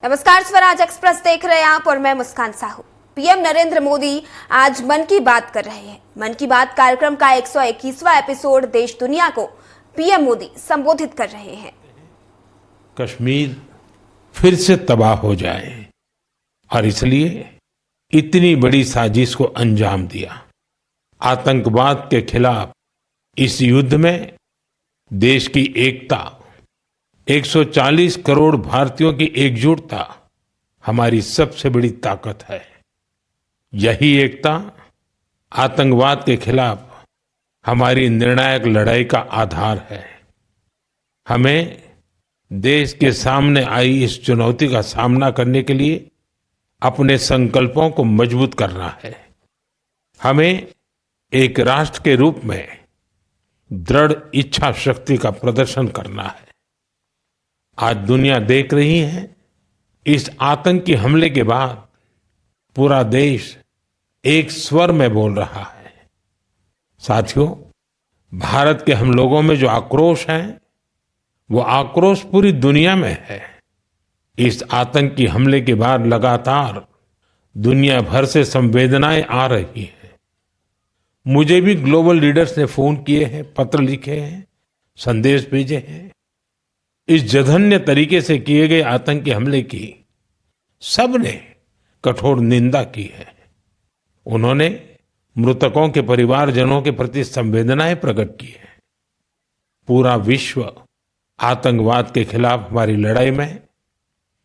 नमस्कार, स्वराज एक्सप्रेस देख रहे हैं आप और मैं मुस्कान साहू। पीएम नरेंद्र मोदी आज मन की बात कर रहे हैं। मन की बात कार्यक्रम का 121वां एपिसोड देश दुनिया को पीएम मोदी संबोधित कर रहे हैं। कश्मीर फिर से तबाह हो जाए और इसलिए इतनी बड़ी साजिश को अंजाम दिया। आतंकवाद के खिलाफ इस युद्ध में देश की एकता, 140 करोड़ भारतीयों की एकजुटता हमारी सबसे बड़ी ताकत है। यही एकता आतंकवाद के खिलाफ हमारी निर्णायक लड़ाई का आधार है। हमें देश के सामने आई इस चुनौती का सामना करने के लिए अपने संकल्पों को मजबूत करना है। हमें एक राष्ट्र के रूप में दृढ़ इच्छा शक्ति का प्रदर्शन करना है। आज दुनिया देख रही है, इस आतंकी हमले के बाद पूरा देश एक स्वर में बोल रहा है। साथियों, भारत के हम लोगों में जो आक्रोश है, वो आक्रोश पूरी दुनिया में है। इस आतंकी हमले के बाद लगातार दुनिया भर से संवेदनाएं आ रही हैं। मुझे भी ग्लोबल लीडर्स ने फोन किए हैं, पत्र लिखे हैं, संदेश भेजे हैं। इस जघन्य तरीके से किए गए आतंकी हमले की सबने कठोर निंदा की है। उन्होंने मृतकों के परिवारजनों के प्रति संवेदनाएं प्रकट की है। पूरा विश्व आतंकवाद के खिलाफ हमारी लड़ाई में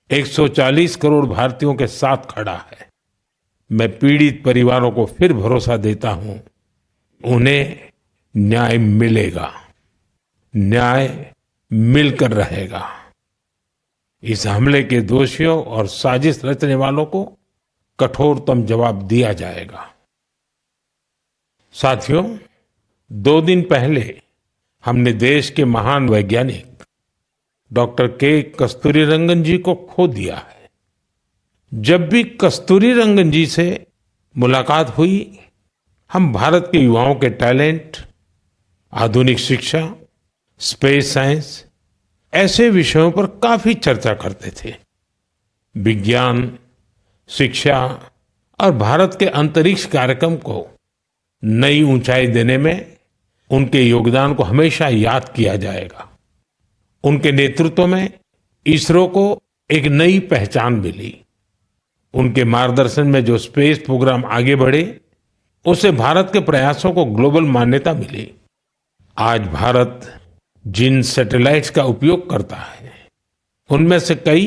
140 करोड़ भारतीयों के साथ खड़ा है। मैं पीड़ित परिवारों को फिर भरोसा देता हूं, उन्हें न्याय मिलेगा, न्याय मिलकर रहेगा। इस हमले के दोषियों और साजिश रचने वालों को कठोरतम जवाब दिया जाएगा। साथियों, 2 दिन पहले हमने देश के महान वैज्ञानिक डॉक्टर के कस्तूरीरंगन जी को खो दिया है। जब भी कस्तूरीरंगन जी से मुलाकात हुई, हम भारत के युवाओं के टैलेंट, आधुनिक शिक्षा, स्पेस साइंस ऐसे विषयों पर काफी चर्चा करते थे। विज्ञान, शिक्षा और भारत के अंतरिक्ष कार्यक्रम को नई ऊंचाई देने में उनके योगदान को हमेशा याद किया जाएगा। उनके नेतृत्व में इसरो को एक नई पहचान मिली। उनके मार्गदर्शन में जो स्पेस प्रोग्राम आगे बढ़े, उससे भारत के प्रयासों को ग्लोबल मान्यता मिली। आज भारत जिन सैटेलाइट्स का उपयोग करता है, उनमें से कई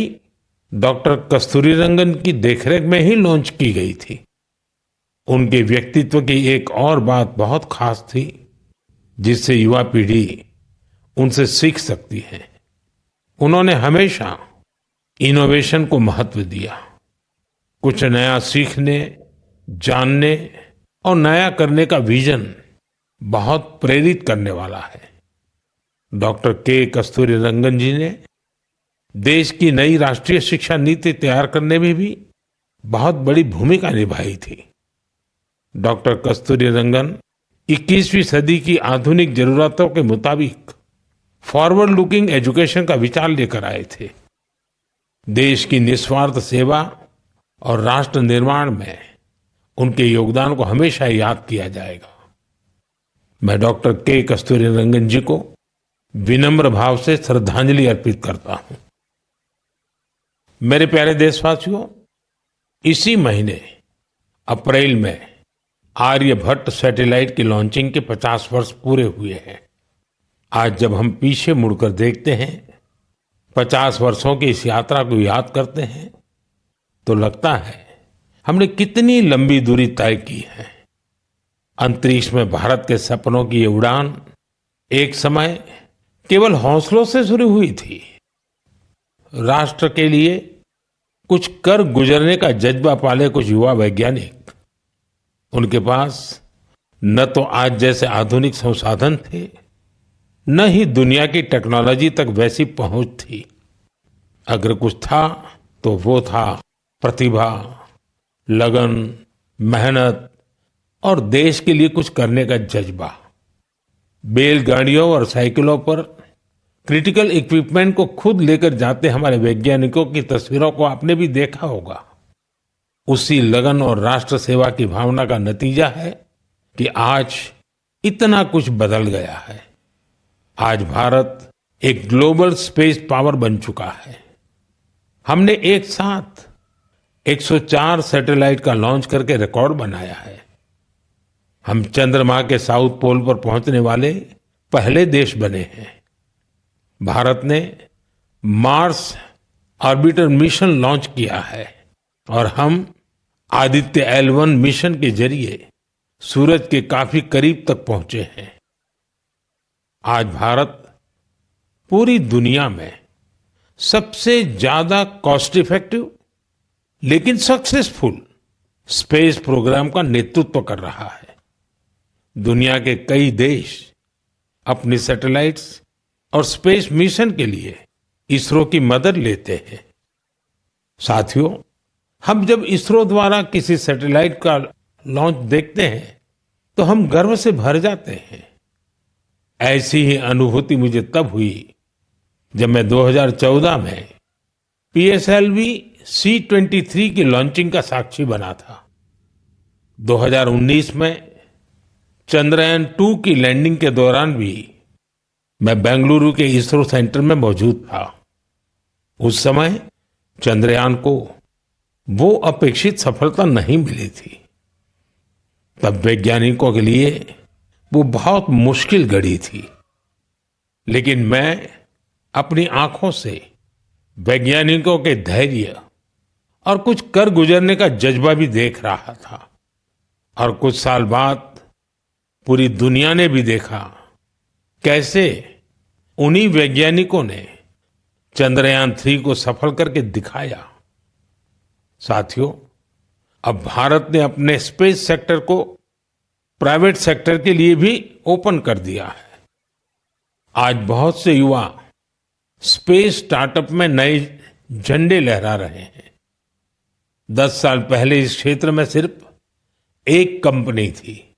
डॉक्टर कस्तूरीरंगन की देखरेख में ही लॉन्च की गई थी। उनके व्यक्तित्व की एक और बात बहुत खास थी, जिससे युवा पीढ़ी उनसे सीख सकती है। उन्होंने हमेशा इनोवेशन को महत्व दिया। कुछ नया सीखने, जानने और नया करने का विजन बहुत प्रेरित करने वाला है। डॉक्टर के कस्तूरीरंगन जी ने देश की नई राष्ट्रीय शिक्षा नीति तैयार करने में भी बहुत बड़ी भूमिका निभाई थी। डॉक्टर कस्तूरीरंगन 21वीं सदी की आधुनिक जरूरतों के मुताबिक फॉरवर्ड लुकिंग एजुकेशन का विचार लेकर आए थे। देश की निस्वार्थ सेवा और राष्ट्र निर्माण में उनके योगदान को हमेशा याद किया जाएगा। मैं डॉक्टर के कस्तूरीरंगन जी को विनम्र भाव से श्रद्धांजलि अर्पित करता हूं। मेरे प्यारे देशवासियों, इसी महीने अप्रैल में आर्यभट्ट सैटेलाइट की लॉन्चिंग के 50 वर्ष पूरे हुए हैं। आज जब हम पीछे मुड़कर देखते हैं, 50 वर्षों की इस यात्रा को याद करते हैं, तो लगता है हमने कितनी लंबी दूरी तय की है। अंतरिक्ष में भारत के सपनों की ये उड़ान एक समय केवल हौसलों से शुरू हुई थी। राष्ट्र के लिए कुछ कर गुजरने का जज्बा पाले कुछ युवा वैज्ञानिक, उनके पास न तो आज जैसे आधुनिक संसाधन थे, न ही दुनिया की टेक्नोलॉजी तक वैसी पहुंच थी। अगर कुछ था तो वो था प्रतिभा, लगन, मेहनत और देश के लिए कुछ करने का जज्बा। बैलगाड़ियों और साइकिलों पर क्रिटिकल इक्विपमेंट को खुद लेकर जाते हमारे वैज्ञानिकों की तस्वीरों को आपने भी देखा होगा। उसी लगन और राष्ट्र सेवा की भावना का नतीजा है कि आज इतना कुछ बदल गया है। आज भारत एक ग्लोबल स्पेस पावर बन चुका है। हमने एक साथ 104 सैटेलाइट का लॉन्च करके रिकॉर्ड बनाया है। हम चंद्रमा के साउथ पोल पर पहुंचने वाले पहले देश बने हैं। भारत ने मार्स ऑर्बिटर मिशन लॉन्च किया है और हम आदित्य L1 मिशन के जरिए सूरज के काफी करीब तक पहुंचे हैं। आज भारत पूरी दुनिया में सबसे ज्यादा कॉस्ट इफेक्टिव लेकिन सक्सेसफुल स्पेस प्रोग्राम का नेतृत्व कर रहा है। दुनिया के कई देश अपनी सैटेलाइट्स और स्पेस मिशन के लिए इसरो की मदद लेते हैं। साथियों, हम जब इसरो द्वारा किसी सैटेलाइट का लॉन्च देखते हैं तो हम गर्व से भर जाते हैं। ऐसी ही अनुभूति मुझे तब हुई जब मैं 2014 में PSLV C-23 की लॉन्चिंग का साक्षी बना था। 2019 में चंद्रयान-2 की लैंडिंग के दौरान भी मैं बेंगलुरु के इसरो सेंटर में मौजूद था। उस समय चंद्रयान को वो अपेक्षित सफलता नहीं मिली थी। तब वैज्ञानिकों के लिए वो बहुत मुश्किल घड़ी थी, लेकिन मैं अपनी आंखों से वैज्ञानिकों के धैर्य और कुछ कर गुजरने का जज्बा भी देख रहा था। और कुछ साल बाद पूरी दुनिया ने भी देखा कैसे उन्हीं वैज्ञानिकों ने चंद्रयान-3 को सफल करके दिखाया। साथियों, अब भारत ने अपने स्पेस सेक्टर को प्राइवेट सेक्टर के लिए भी ओपन कर दिया है। आज बहुत से युवा स्पेस स्टार्टअप में नए झंडे लहरा रहे हैं। 10 साल पहले इस क्षेत्र में सिर्फ एक कंपनी थी,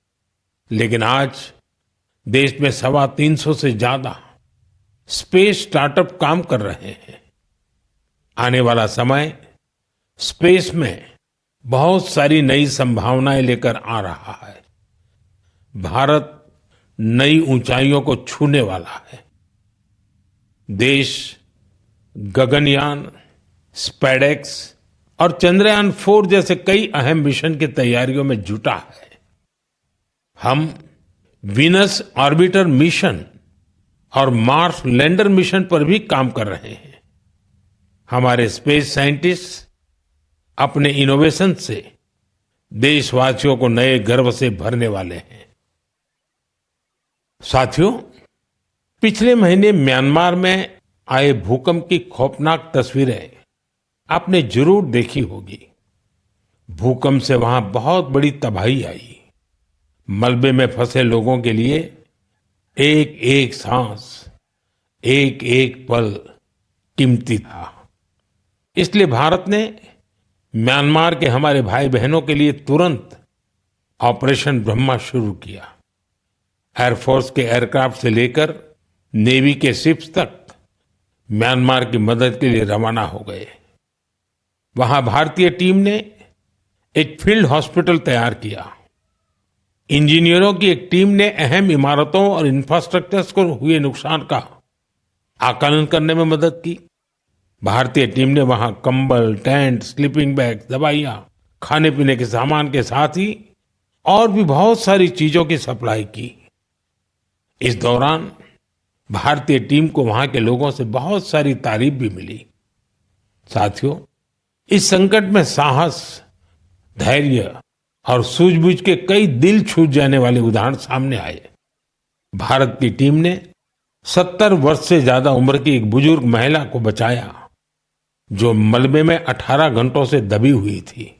लेकिन आज देश में 350 से ज्यादा स्पेस स्टार्टअप काम कर रहे हैं। आने वाला समय स्पेस में बहुत सारी नई संभावनाएं लेकर आ रहा है। भारत नई ऊंचाइयों को छूने वाला है। देश गगनयान, स्पेडेक्स और चंद्रयान-4 जैसे कई अहम मिशन की तैयारियों में जुटा है। हम वीनस ऑर्बिटर मिशन और मार्स लैंडर मिशन पर भी काम कर रहे हैं। हमारे स्पेस साइंटिस्ट अपने इनोवेशन से देशवासियों को नए गर्व से भरने वाले हैं। साथियों, पिछले महीने म्यांमार में आए भूकंप की खौफनाक तस्वीरें आपने जरूर देखी होगी। भूकंप से वहां बहुत बड़ी तबाही आई। मलबे में फंसे लोगों के लिए एक एक सांस, एक एक पल कीमती था। इसलिए भारत ने म्यांमार के हमारे भाई बहनों के लिए तुरंत ऑपरेशन ब्रह्मा शुरू किया। एयरफोर्स के एयरक्राफ्ट से लेकर नेवी के शिप्स तक म्यांमार की मदद के लिए रवाना हो गए। वहां भारतीय टीम ने एक फील्ड हॉस्पिटल तैयार किया। इंजीनियरों की एक टीम ने अहम इमारतों और इंफ्रास्ट्रक्चर्स को हुए नुकसान का आकलन करने में मदद की। भारतीय टीम ने वहां कंबल, टेंट, स्लीपिंग बैग, दवाइयां, खाने पीने के सामान के साथ ही और भी बहुत सारी चीजों की सप्लाई की। इस दौरान भारतीय टीम को वहां के लोगों से बहुत सारी तारीफ भी मिली। साथियों, इस संकट में साहस, धैर्य और सूझबूझ के कई दिल छू जाने वाले उदाहरण सामने आए। भारत की टीम ने 70 वर्ष से ज्यादा उम्र की एक बुजुर्ग महिला को बचाया, जो मलबे में 18 घंटों से दबी हुई थी।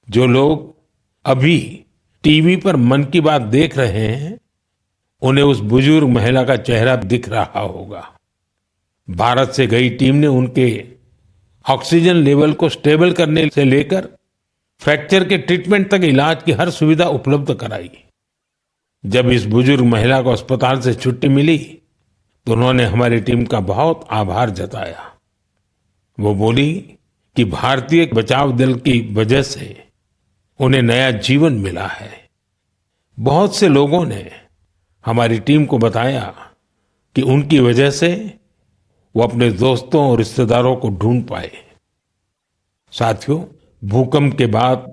जो लोग अभी टीवी पर मन की बात देख रहे हैं, उन्हें उस बुजुर्ग महिला का चेहरा दिख रहा होगा। भारत से गई टीम ने उनके ऑक्सीजन लेवल को स्टेबल करने से लेकर फ्रैक्चर के ट्रीटमेंट तक इलाज की हर सुविधा उपलब्ध कराई। जब इस बुजुर्ग महिला को अस्पताल से छुट्टी मिली तो उन्होंने हमारी टीम का बहुत आभार जताया। वो बोली कि भारतीय बचाव दल की वजह से उन्हें नया जीवन मिला है। बहुत से लोगों ने हमारी टीम को बताया कि उनकी वजह से वो अपने दोस्तों और रिश्तेदारों को ढूंढ पाए। साथियों, भूकंप के बाद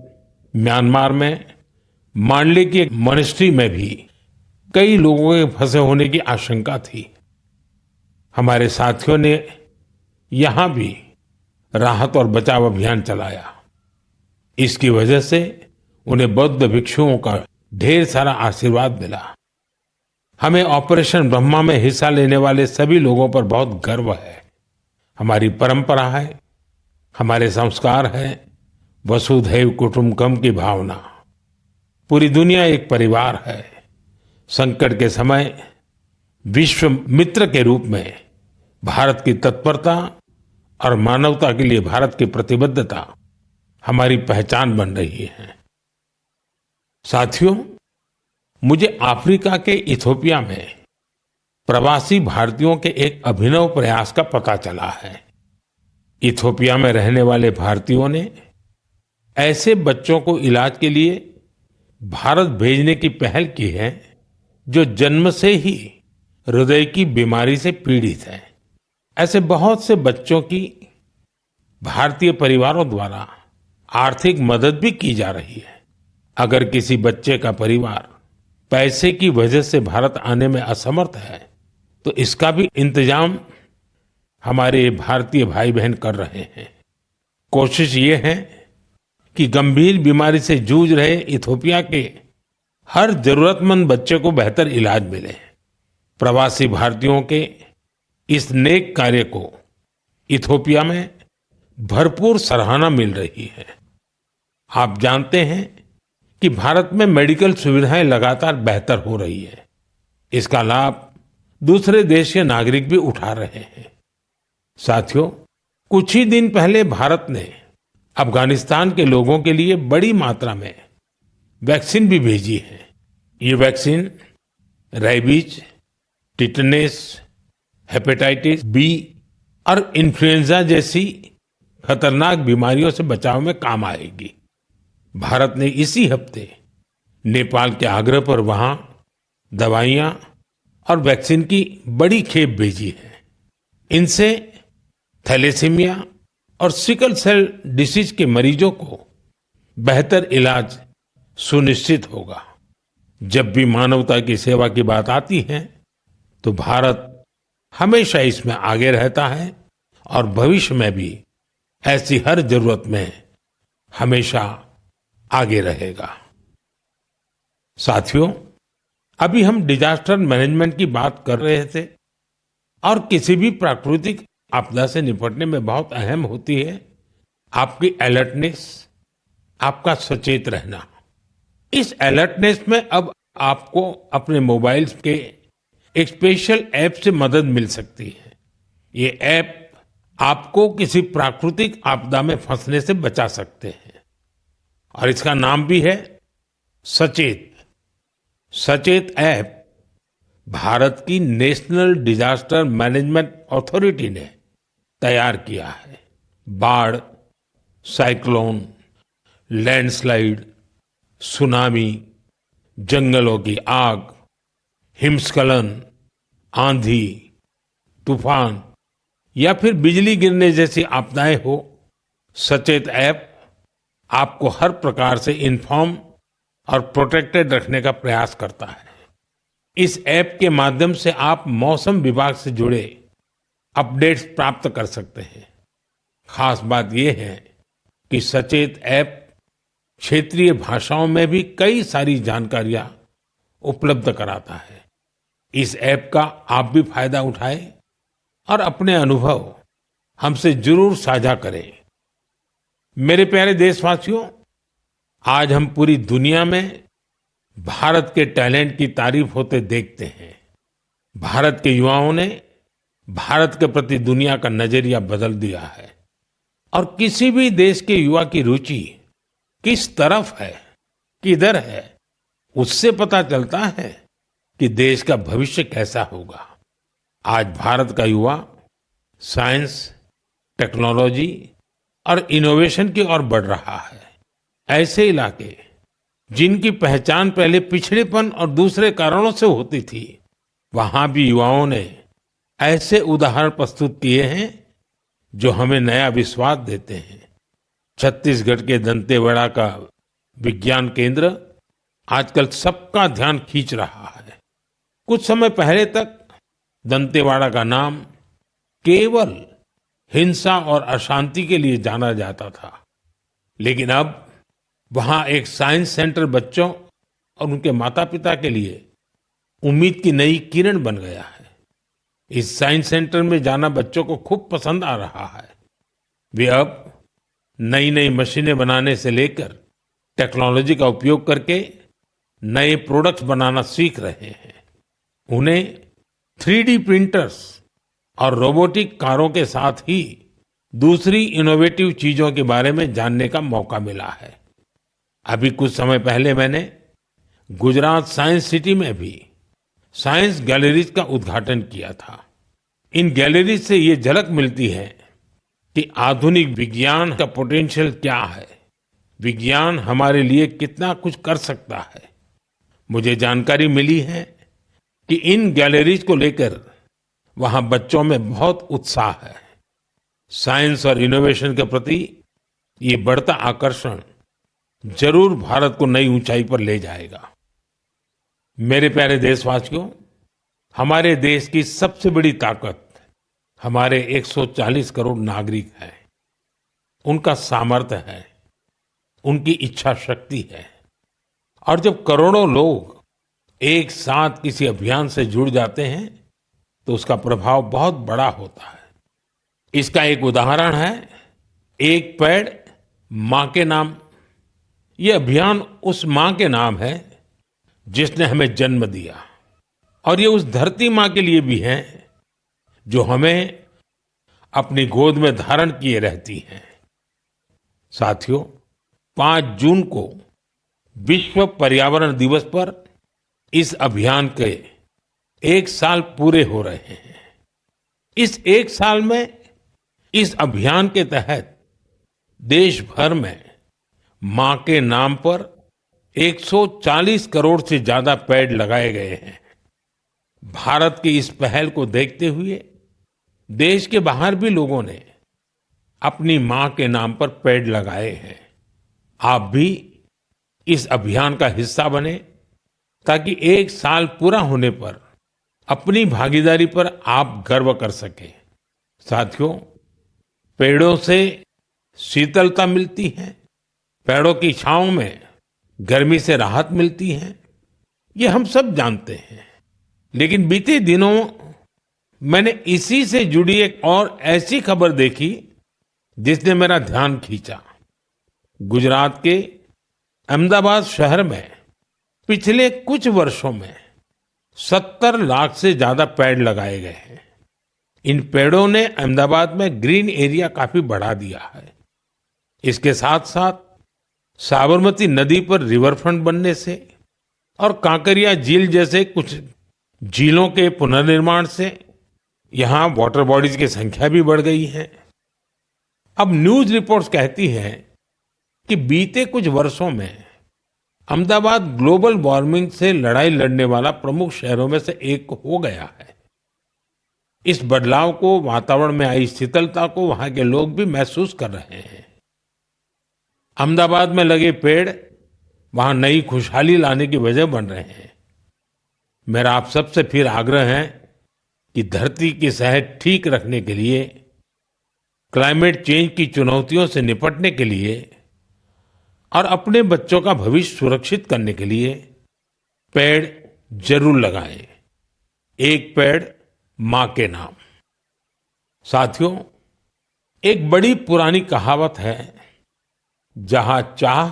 म्यांमार में मांडले की एक मॉनेस्ट्री में भी कई लोगों के फंसे होने की आशंका थी। हमारे साथियों ने यहां भी राहत और बचाव अभियान चलाया। इसकी वजह से उन्हें बौद्ध भिक्षुओं का ढेर सारा आशीर्वाद मिला। हमें ऑपरेशन ब्रह्मा में हिस्सा लेने वाले सभी लोगों पर बहुत गर्व है। हमारी परंपरा है, हमारे संस्कार है, वसुधैव कुटुंबकम की भावना। पूरी दुनिया एक परिवार है। संकट के समय विश्व मित्र के रूप में भारत की तत्परता और मानवता के लिए भारत की प्रतिबद्धता हमारी पहचान बन रही है। साथियों, मुझे अफ्रीका के इथियोपिया में प्रवासी भारतीयों के एक अभिनव प्रयास का पता चला है। इथियोपिया में रहने वाले भारतीयों ने ऐसे बच्चों को इलाज के लिए भारत भेजने की पहल की है जो जन्म से ही हृदय की बीमारी से पीड़ित हैं। ऐसे बहुत से बच्चों की भारतीय परिवारों द्वारा आर्थिक मदद भी की जा रही है। अगर किसी बच्चे का परिवार पैसे की वजह से भारत आने में असमर्थ है तो इसका भी इंतजाम हमारे भारतीय भाई बहन कर रहे हैं। कोशिश ये है कि गंभीर बीमारी से जूझ रहे इथियोपिया के हर जरूरतमंद बच्चे को बेहतर इलाज मिले। प्रवासी भारतीयों के इस नेक कार्य को इथियोपिया में भरपूर सराहना मिल रही है। आप जानते हैं कि भारत में मेडिकल सुविधाएं लगातार बेहतर हो रही है। इसका लाभ दूसरे देश के नागरिक भी उठा रहे हैं। साथियों, कुछ ही दिन पहले भारत ने अफगानिस्तान के लोगों के लिए बड़ी मात्रा में वैक्सीन भी भेजी है। ये vaccine rabies, tetanus, hepatitis B और इन्फ्लुएंजा जैसी खतरनाक बीमारियों से बचाव में काम आएगी। भारत ने इसी हफ्ते नेपाल के आग्रह पर वहां दवाइयां और वैक्सीन की बड़ी खेप भेजी है। इनसे थैलेसीमिया और सिकल सेल डिसीज के मरीजों को बेहतर इलाज सुनिश्चित होगा। जब भी मानवता की सेवा की बात आती है तो भारत हमेशा इसमें आगे रहता है और भविष्य में भी ऐसी हर जरूरत में हमेशा आगे रहेगा। साथियों, अभी हम डिजास्टर मैनेजमेंट की बात कर रहे थे और किसी भी प्राकृतिक आपदा से निपटने में बहुत अहम होती है आपकी अलर्टनेस, आपका सचेत रहना। इस अलर्टनेस में अब आपको अपने मोबाइल के एक स्पेशल ऐप से मदद मिल सकती है। ये ऐप आपको किसी प्राकृतिक आपदा में फंसने से बचा सकते हैं और इसका नाम भी है सचेत। सचेत ऐप भारत की नेशनल डिजास्टर मैनेजमेंट अथॉरिटी ने तैयार किया है। बाढ़, साइक्लोन, लैंडस्लाइड, सुनामी, जंगलों की आग, हिमस्खलन, आंधी, तूफान या फिर बिजली गिरने जैसी आपदाएं हो, सचेत ऐप आपको हर प्रकार से इन्फॉर्म और प्रोटेक्टेड रखने का प्रयास करता है। इस ऐप के माध्यम से आप मौसम विभाग से जुड़े अपडेट्स प्राप्त कर सकते हैं। खास बात यह है कि सचेत ऐप क्षेत्रीय भाषाओं में भी कई सारी जानकारियां उपलब्ध कराता है। इस ऐप का आप भी फायदा उठाएं और अपने अनुभव हमसे जरूर साझा करें। मेरे प्यारे देशवासियों, आज हम पूरी दुनिया में भारत के टैलेंट की तारीफ होते देखते हैं। भारत के युवाओं ने भारत के प्रति दुनिया का नजरिया बदल दिया है और किसी भी देश के युवा की रुचि किस तरफ है, किधर है, उससे पता चलता है कि देश का भविष्य कैसा होगा। आज भारत का युवा साइंस, टेक्नोलॉजी और इनोवेशन की ओर बढ़ रहा है। ऐसे इलाके जिनकी पहचान पहले पिछड़ेपन और दूसरे कारणों से होती थी, वहां भी युवाओं ने ऐसे उदाहरण प्रस्तुत किए हैं जो हमें नया विश्वास देते हैं। छत्तीसगढ़ के दंतेवाड़ा का विज्ञान केंद्र आजकल सबका ध्यान खींच रहा है। कुछ समय पहले तक दंतेवाड़ा का नाम केवल हिंसा और अशांति के लिए जाना जाता था, लेकिन अब वहां एक साइंस सेंटर बच्चों और उनके माता पिता के लिए उम्मीद की नई किरण बन गया है। इस साइंस सेंटर में जाना बच्चों को खूब पसंद आ रहा है। वे अब नई नई मशीनें बनाने से लेकर टेक्नोलॉजी का उपयोग करके नए प्रोडक्ट्स बनाना सीख रहे हैं। उन्हें 3D प्रिंटर्स और रोबोटिक कारों के साथ ही दूसरी इनोवेटिव चीजों के बारे में जानने का मौका मिला है। अभी कुछ समय पहले मैंने गुजरात साइंस सिटी में भी साइंस गैलरीज का उद्घाटन किया था। इन गैलरीज से ये झलक मिलती है कि आधुनिक विज्ञान का पोटेंशियल क्या है, विज्ञान हमारे लिए कितना कुछ कर सकता है। मुझे जानकारी मिली है कि इन गैलरीज को लेकर वहां बच्चों में बहुत उत्साह है। साइंस और इनोवेशन के प्रति ये बढ़ता आकर्षण जरूर भारत को नई ऊंचाई पर ले जाएगा। मेरे प्यारे देशवासियों, हमारे देश की सबसे बड़ी ताकत हमारे 140 करोड़ नागरिक हैं। उनका सामर्थ्य है, उनकी इच्छा शक्ति है। और जब करोड़ों लोग एक साथ किसी अभियान से जुड़ जाते हैं तो उसका प्रभाव बहुत बड़ा होता है। इसका एक उदाहरण है एक पेड़ मां के नाम। ये अभियान उस मां के नाम है जिसने हमें जन्म दिया, और ये उस धरती मां के लिए भी है जो हमें अपनी गोद में धारण किए रहती हैं। साथियों, 5 जून को विश्व पर्यावरण दिवस पर इस अभियान के 1 साल पूरे हो रहे हैं। इस 1 साल में इस अभियान के तहत देश भर में मां के नाम पर 140 करोड़ से ज्यादा पेड़ लगाए गए हैं। भारत की इस पहल को देखते हुए देश के बाहर भी लोगों ने अपनी मां के नाम पर पेड़ लगाए हैं। आप भी इस अभियान का हिस्सा बने ताकि 1 साल पूरा होने पर अपनी भागीदारी पर आप गर्व कर सकें। साथियों, पेड़ों से शीतलता मिलती है, पेड़ों की छांव में गर्मी से राहत मिलती है, ये हम सब जानते हैं। लेकिन बीते दिनों मैंने इसी से जुड़ी एक और ऐसी खबर देखी जिसने मेरा ध्यान खींचा। गुजरात के अहमदाबाद शहर में पिछले कुछ वर्षों में 70 लाख से ज्यादा पेड़ लगाए गए हैं। इन पेड़ों ने अहमदाबाद में ग्रीन एरिया काफी बढ़ा दिया है। इसके साथ साथ साबरमती नदी पर रिवरफ्रंट बनने से और कांकरिया झील जैसे कुछ झीलों के पुनर्निर्माण से यहां वाटर बॉडीज की संख्या भी बढ़ गई है। अब न्यूज रिपोर्ट्स कहती हैं कि बीते कुछ वर्षों में अहमदाबाद ग्लोबल वार्मिंग से लड़ाई लड़ने वाला प्रमुख शहरों में से एक हो गया है। इस बदलाव को, वातावरण में आई शीतलता को वहां के लोग भी महसूस कर रहे हैं। अहमदाबाद में लगे पेड़ वहां नई खुशहाली लाने की वजह बन रहे हैं। मेरा आप सबसे फिर आग्रह है कि धरती की सेहत ठीक रखने के लिए, क्लाइमेट चेंज की चुनौतियों से निपटने के लिए और अपने बच्चों का भविष्य सुरक्षित करने के लिए पेड़ जरूर लगाएं। एक पेड़ मां के नाम। साथियों, एक बड़ी पुरानी कहावत है, जहां चाह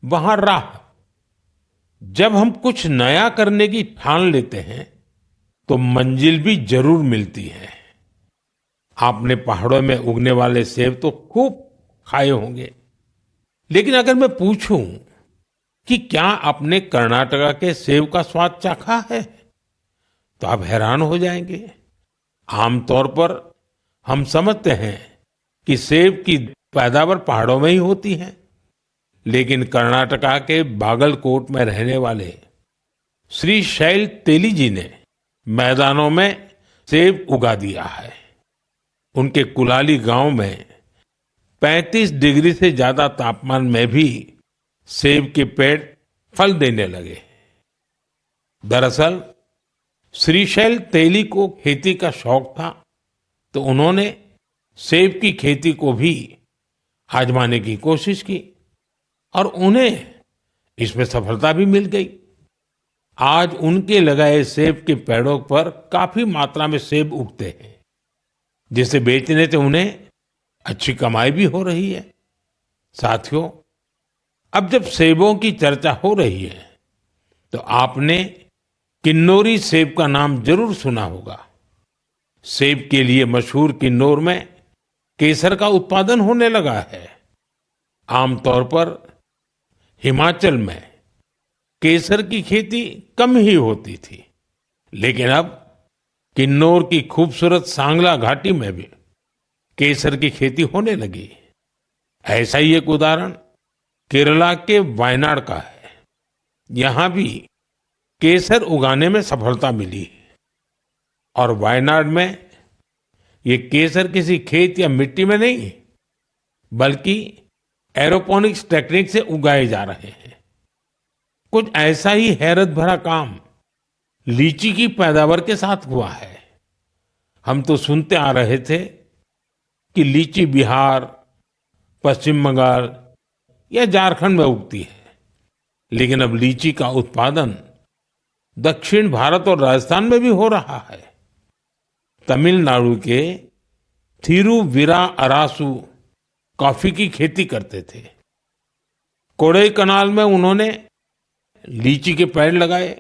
वहां राह। जब हम कुछ नया करने की ठान लेते हैं तो मंजिल भी जरूर मिलती है। आपने पहाड़ों में उगने वाले सेब तो खूब खाए होंगे, लेकिन अगर मैं पूछूं कि क्या आपने कर्नाटका के सेब का स्वाद चाखा है तो आप हैरान हो जाएंगे। आमतौर पर हम समझते हैं कि सेब की पैदावार पहाड़ों में ही होती है, लेकिन कर्नाटका के बागलकोट में रहने वाले श्री शैल तेली जी ने मैदानों में सेब उगा दिया है। उनके कुलाली गांव में 35 डिग्री से ज्यादा तापमान में भी सेब के पेड़ फल देने लगे। दरअसल श्रीशैल तेली को खेती का शौक था, तो उन्होंने सेब की खेती को भी आजमाने की कोशिश की और उन्हें इसमें सफलता भी मिल गई। आज उनके लगाए सेब के पेड़ों पर काफी मात्रा में सेब उगते हैं, जिसे बेचने से उन्हें अच्छी कमाई भी हो रही है। साथियों, अब जब सेबों की चर्चा हो रही है, तो आपने किन्नौरी सेब का नाम जरूर सुना होगा। सेब के लिए मशहूर किन्नौर में केसर का उत्पादन होने लगा है। आमतौर पर हिमाचल में केसर की खेती कम ही होती थी, लेकिन अब किन्नौर की खूबसूरत सांगला घाटी में भी केसर की खेती होने लगी। ऐसा ही एक उदाहरण केरला के वायनाड का है। यहां भी केसर उगाने में सफलता मिली और वायनाड में ये केसर किसी खेत या मिट्टी में नहीं, बल्कि एरोपोनिक्स टेक्निक से उगाए जा रहे हैं। कुछ ऐसा ही हैरत भरा काम लीची की पैदावार के साथ हुआ है। हम तो सुनते आ रहे थे कि लीची बिहार, पश्चिम बंगाल या झारखंड में उगती है, लेकिन अब लीची का उत्पादन दक्षिण भारत और राजस्थान में भी हो रहा है। तमिलनाडु के थिरुविरा अरासू कॉफी की खेती करते थे। कोडई कनाल में उन्होंने लीची के पेड़ लगाए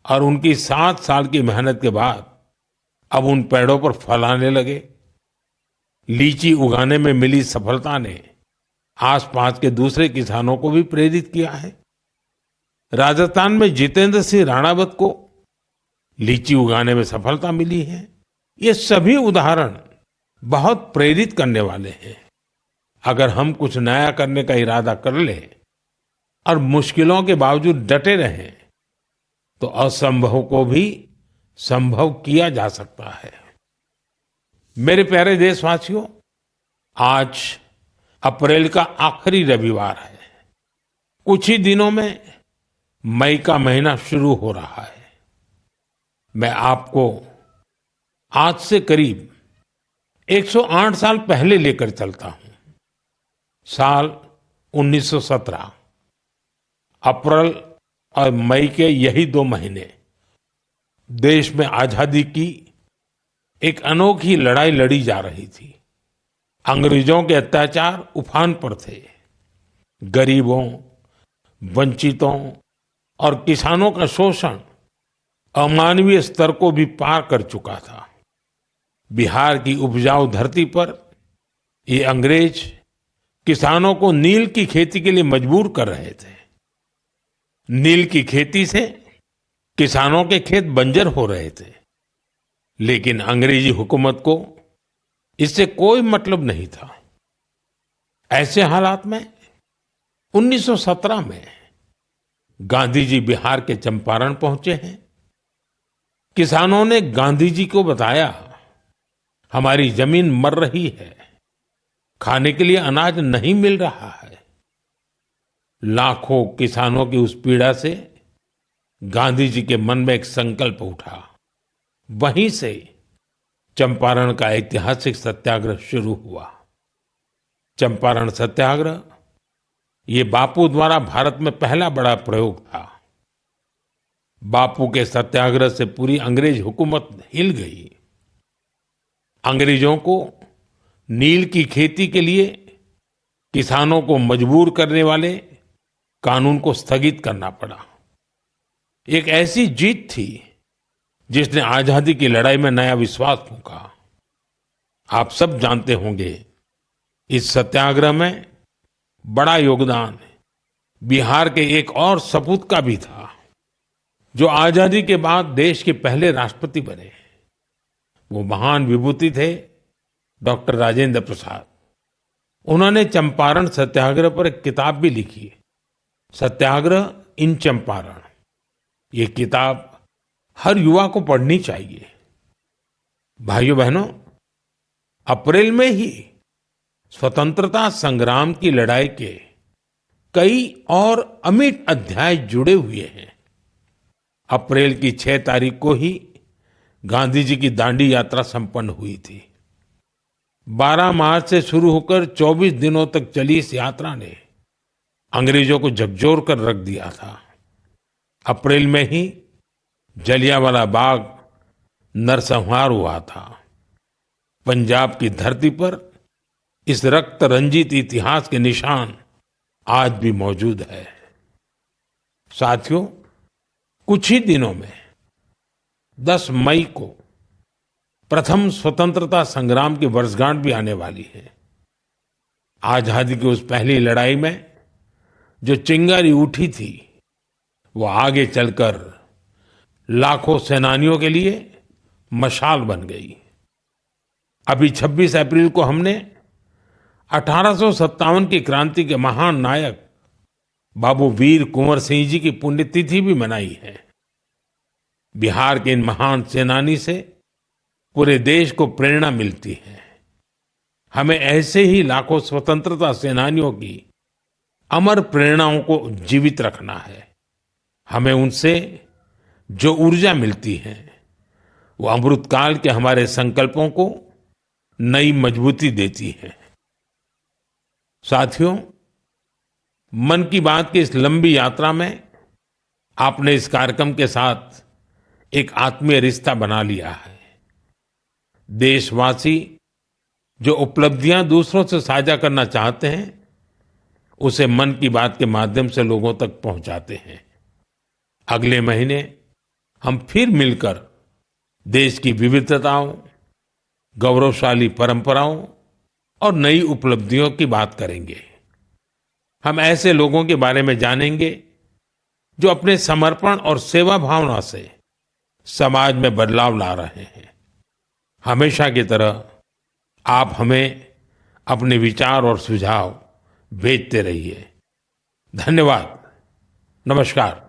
और उनकी 7 साल की मेहनत के बाद अब उन पेड़ों पर फल आने लगे। लीची उगाने में मिली सफलता ने आसपास के दूसरे किसानों को भी प्रेरित किया है। राजस्थान में जितेंद्र सिंह राणावत को लीची उगाने में सफलता मिली है। ये सभी उदाहरण बहुत प्रेरित करने वाले हैं। अगर हम कुछ नया करने का इरादा कर लें और मुश्किलों के बावजूद डटे रहें, तो असंभव को भी संभव किया जा सकता है। मेरे प्यारे देशवासियों, आज अप्रैल का आखिरी रविवार है। कुछ ही दिनों में मई का महीना शुरू हो रहा है। मैं आपको आज से करीब 108 साल पहले लेकर चलता हूं। साल 1917। अप्रैल और मई के यही 2 महीने देश में आजादी की एक अनोखी लड़ाई लड़ी जा रही थी। अंग्रेजों के अत्याचार उफान पर थे। गरीबों, वंचितों और किसानों का शोषण अमानवीय स्तर को भी पार कर चुका था। बिहार की उपजाऊ धरती पर ये अंग्रेज किसानों को नील की खेती के लिए मजबूर कर रहे थे। नील की खेती से किसानों के खेत बंजर हो रहे थे, लेकिन अंग्रेजी हुकूमत को इससे कोई मतलब नहीं था। ऐसे हालात में 1917 में गांधी जी बिहार के चंपारण पहुंचे हैं। किसानों ने गांधी जी को बताया, हमारी जमीन मर रही है, खाने के लिए अनाज नहीं मिल रहा है। लाखों किसानों की उस पीड़ा से गांधी जी के मन में एक संकल्प उठा। वहीं से चंपारण का ऐतिहासिक सत्याग्रह शुरू हुआ। चंपारण सत्याग्रह ये बापू द्वारा भारत में पहला बड़ा प्रयोग था। बापू के सत्याग्रह से पूरी अंग्रेज हुकूमत हिल गई। अंग्रेजों को नील की खेती के लिए किसानों को मजबूर करने वाले कानून को स्थगित करना पड़ा। एक ऐसी जीत थी जिसने आजादी की लड़ाई में नया विश्वास फूंका। आप सब जानते होंगे, इस सत्याग्रह में बड़ा योगदान बिहार के एक और सपूत का भी था, जो आजादी के बाद देश के पहले राष्ट्रपति बने। वो महान विभूति थे डॉक्टर राजेंद्र प्रसाद। उन्होंने चंपारण सत्याग्रह पर एक किताब भी लिखी, सत्याग्रह इन चंपारण। ये किताब हर युवा को पढ़नी चाहिए। भाइयों बहनों, अप्रैल में ही स्वतंत्रता संग्राम की लड़ाई के कई और अमिट अध्याय जुड़े हुए हैं। अप्रैल की 6 तारीख को ही गांधी जी की दांडी यात्रा संपन्न हुई थी। 12 मार्च से शुरू होकर 24 दिनों तक चली इस यात्रा ने अंग्रेजों को झकझोर कर रख दिया था। अप्रैल में ही जलियांवाला बाग नरसंहार हुआ था। पंजाब की धरती पर इस रक्त रंजित इतिहास के निशान आज भी मौजूद है। साथियों, कुछ ही दिनों में 10 मई को प्रथम स्वतंत्रता संग्राम की वर्षगांठ भी आने वाली है। आजादी की उस पहली लड़ाई में जो चिंगारी उठी थी, वो आगे चलकर लाखों सेनानियों के लिए मशाल बन गई। अभी 26 अप्रैल को हमने 1857 की क्रांति के महान नायक बाबू वीर कुंवर सिंह जी की पुण्यतिथि भी मनाई है। बिहार के इन महान सेनानी से पूरे देश को प्रेरणा मिलती है। हमें ऐसे ही लाखों स्वतंत्रता सेनानियों की अमर प्रेरणाओं को जीवित रखना है। हमें उनसे जो ऊर्जा मिलती है, वो अमृतकाल के हमारे संकल्पों को नई मजबूती देती है। साथियों, मन की बात की इस लंबी यात्रा में आपने इस कार्यक्रम के साथ एक आत्मीय रिश्ता बना लिया है। देशवासी जो उपलब्धियां दूसरों से साझा करना चाहते हैं, उसे मन की बात के माध्यम से लोगों तक पहुंचाते हैं। अगले महीने हम फिर मिलकर देश की विविधताओं, गौरवशाली परंपराओं और नई उपलब्धियों की बात करेंगे। हम ऐसे लोगों के बारे में जानेंगे जो अपने समर्पण और सेवा भावना से समाज में बदलाव ला रहे हैं। हमेशा की तरह आप हमें अपने विचार और सुझाव भेजते रहिए। धन्यवाद। नमस्कार।